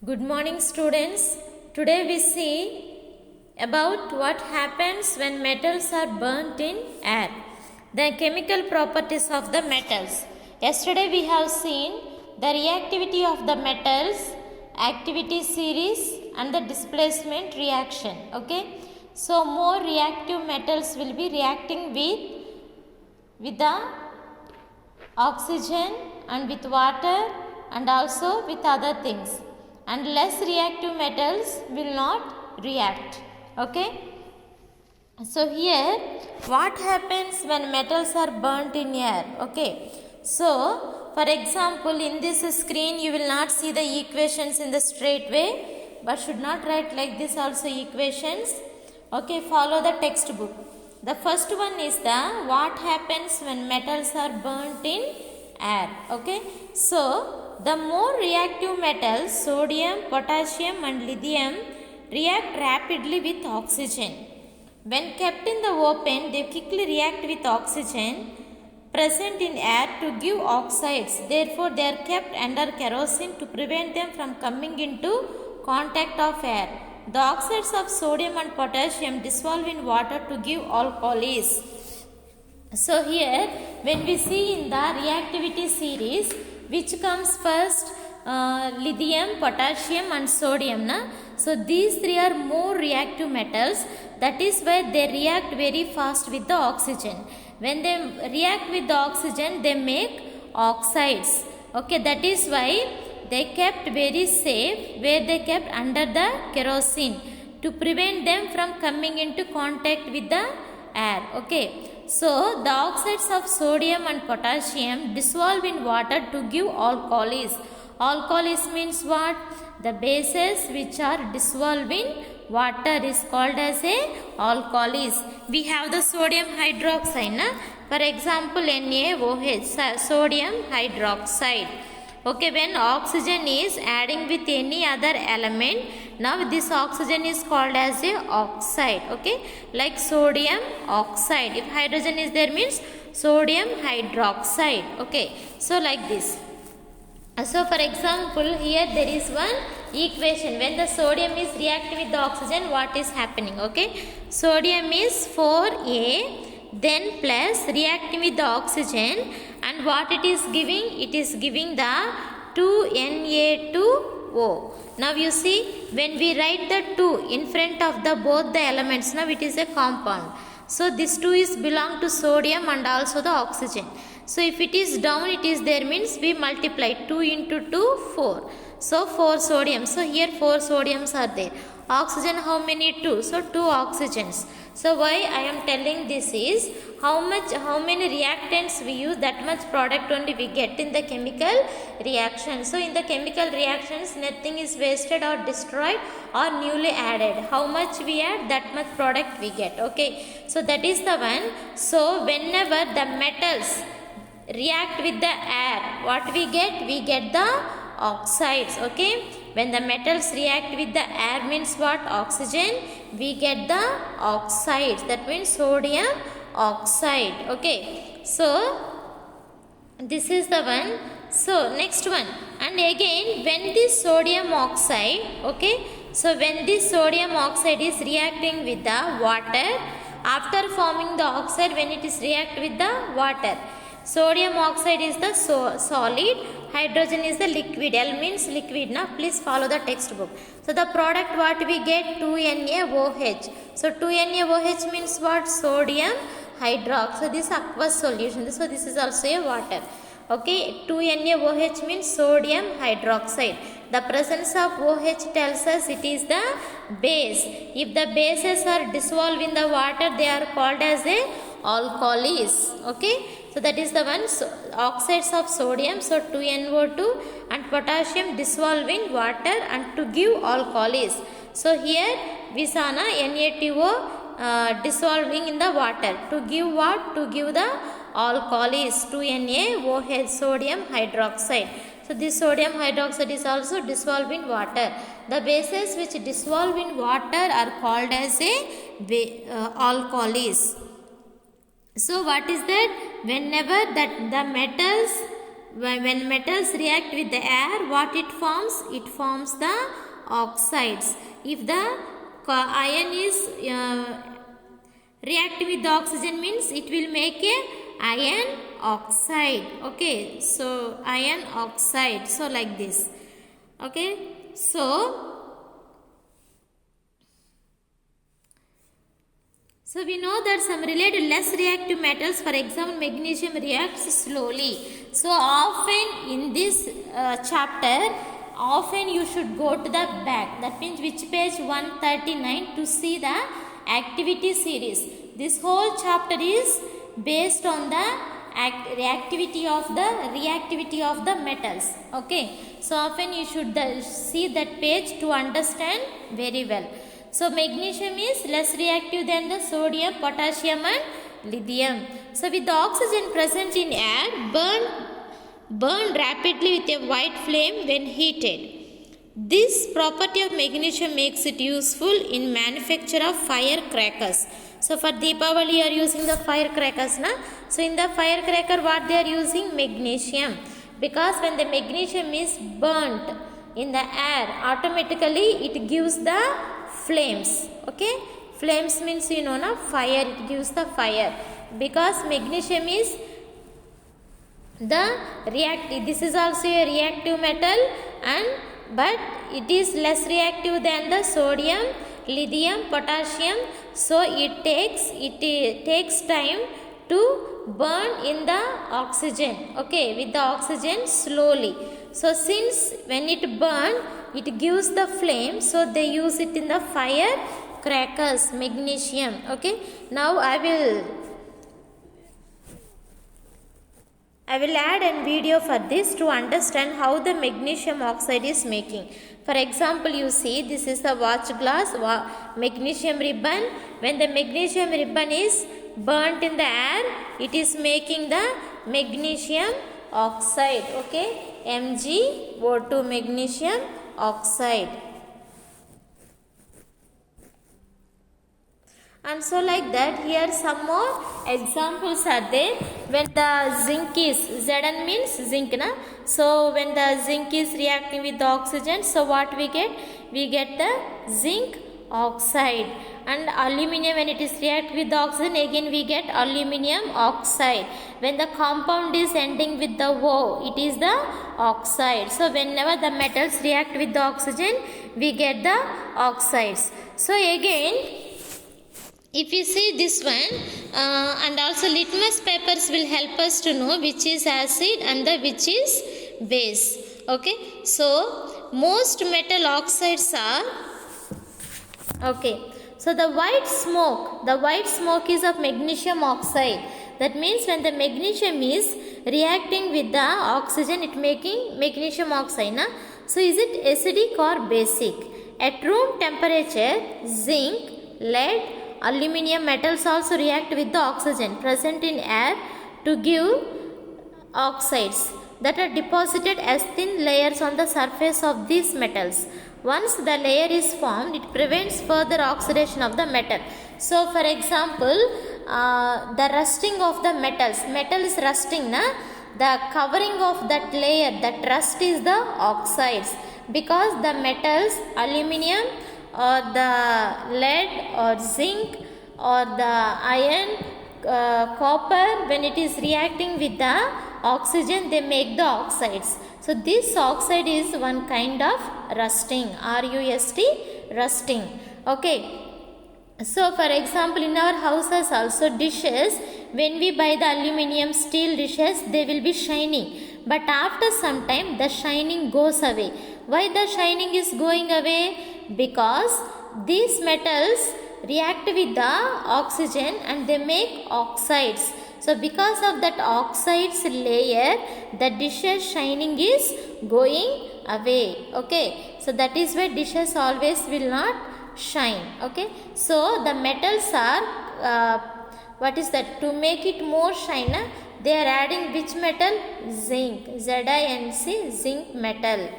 Good morning, students. Today we see about what happens when metals are burnt in air. The chemical properties of the metals. Yesterday we have seen the reactivity of the metals, activity series and the displacement reaction. Okay. So more reactive metals will be reacting with the oxygen and with water and also with other things, and less reactive metals will not react. Okay, so here what happens when metals are burnt in air? Okay, so for example, in this screen you will not see the equations in the straight way, but should not write like this also equations. Okay, follow the textbook. The first one is the what happens when metals are burnt in air. Okay, so the more reactive metals, sodium, potassium and lithium, react rapidly with oxygen. When kept in the open, they quickly react with oxygen present in air to give oxides. Therefore, they are kept under kerosene to prevent them from coming into contact of air. The oxides of sodium and potassium dissolve in water to give alkalis. So here, when we see in the reactivity series, which comes first? Lithium, potassium and sodium. So these three are more reactive metals. That is why they react very fast with the oxygen. When they react with the oxygen, they make oxides. Okay, that is why they kept very safe, where they kept under the kerosene to prevent them from coming into contact with the air. Okay. So the oxides of sodium and potassium dissolve in water to give alkalis. Alkalis means what? The bases which are dissolved in water is called as a alkalis. We have the sodium hydroxide. For example, NaOH, sodium hydroxide. Okay, when oxygen is adding with any other element, now this oxygen is called as a oxide. Okay, like sodium oxide. If hydrogen is there, means sodium hydroxide. Okay, so like this. So for example, here there is one equation. When the sodium is reacting with the oxygen, what is happening? Okay, sodium is 4A, then plus reacting with the oxygen, and what it is giving? It is giving the 2Na2O. Now you see, when we write the 2 in front of the both the elements, now it is a compound. So this 2 is belong to sodium and also the oxygen. So if it is down, it is there, means we multiply 2 into 2, 4. So 4 sodium. So here 4 sodiums are there. Oxygen how many? 2. So 2 oxygens. So why I am telling this is, how many reactants we use, that much product only we get in the chemical reaction. So in the chemical reactions, nothing is wasted or destroyed or newly added. How much we add, that much product we get. Okay, so that is the one. So whenever the metals react with the air, what we get? We get the oxides. Okay, when the metals react with the air means what? Oxygen, we get the oxides. That means sodium oxide. Okay, so this is the one. So next one, and again when this sodium oxide, okay, so when this sodium oxide is reacting with the water, after forming the oxide, when it is react with the water, sodium oxide is the solid, hydrogen is the liquid. L means liquid. Now please follow the textbook. So the product what we get? 2NaOH. So 2NaOH means what? Sodium hydroxide. So this aqueous solution. So this is also a water. Okay, 2NaOH means sodium hydroxide. The presence of OH tells us it is the base. If the bases are dissolved in the water, they are called as a alkalis. Okay, so that is the one. So oxides of sodium, so 2NO2 and potassium dissolve in water and to give alkalis. So here we saw Na2O dissolving in the water to give what? To give the alkalis, 2NaOH, sodium hydroxide. So this sodium hydroxide is also dissolved in water. The bases which dissolve in water are called as a alkalis. So what is that? Whenever that the metals when metals react with the air, what it forms? It forms the oxides. If the iron is reacting with the oxygen, means it will make a iron oxide. Okay, so iron oxide. So like this. Okay, so we know that some related less reactive metals, for example, magnesium reacts slowly. So often in this chapter, often you should go to the back. That means which page? 139, to see the activity series. This whole chapter is based on the reactivity of the metals. Okay. So often you should see that page to understand very well. So magnesium is less reactive than the sodium, potassium and lithium. So with the oxygen present in air, burn rapidly with a white flame when heated. This property of magnesium makes it useful in manufacture of firecrackers. So for Deepavali you are using the firecrackers, na? So in the firecracker what they are using? Magnesium. Because when the magnesium is burnt in the air, automatically it gives the flames. Okay, flames means you know na, fire. It gives the fire because magnesium is the reactive. This is also a reactive metal, but it is less reactive than the sodium, lithium, potassium. So it takes time to burn in the oxygen. Okay, with the oxygen slowly. So since when it burn, it gives the flame, so they use it in the fire crackers, magnesium. Okay, now I will add a video for this to understand how the magnesium oxide is making. For example, you see this is the watch glass, magnesium ribbon. When the magnesium ribbon is burnt in the air, it is making the magnesium oxide. Okay, MgO2, magnesium oxide. And so like that, here some more examples are there. When the zinc is, Zn means zinc, na? So when the zinc is reacting with the oxygen, so what we get? We get the zinc oxide. And aluminium, when it is react with the oxygen, again we get aluminium oxide. When the compound is ending with the O, it is the oxide. So whenever the metals react with the oxygen, we get the oxides. So again, if you see this one, and also litmus papers will help us to know which is acid and which is base. Okay, so most metal oxides are, okay, so the white smoke is of magnesium oxide. That means when the magnesium is reacting with the oxygen, it making magnesium oxide, na? So is it acidic or basic? At room temperature, zinc, lead, aluminium metals also react with the oxygen present in air to give oxides that are deposited as thin layers on the surface of these metals. Once the layer is formed, it prevents further oxidation of the metal. So for example, the rusting of the metal is rusting, na? The covering of that layer, that rust is the oxides, because the metals, aluminium or the lead or zinc or the iron, copper, when it is reacting with the oxygen, they make the oxides. So this oxide is one kind of rusting, R-U-S-T, rusting. Okay. So for example, in our houses also, dishes, when we buy the aluminium steel dishes, they will be shining. But after some time, the shining goes away. Why the shining is going away? Because these metals react with the oxygen and they make oxides. So because of that oxides layer, the dishes shining is going away. Okay. So that is why dishes always will not shine. Okay. So the metals are, what is that? To make it more shine, they are adding which metal? Zinc. Z-I-N-C, zinc metal.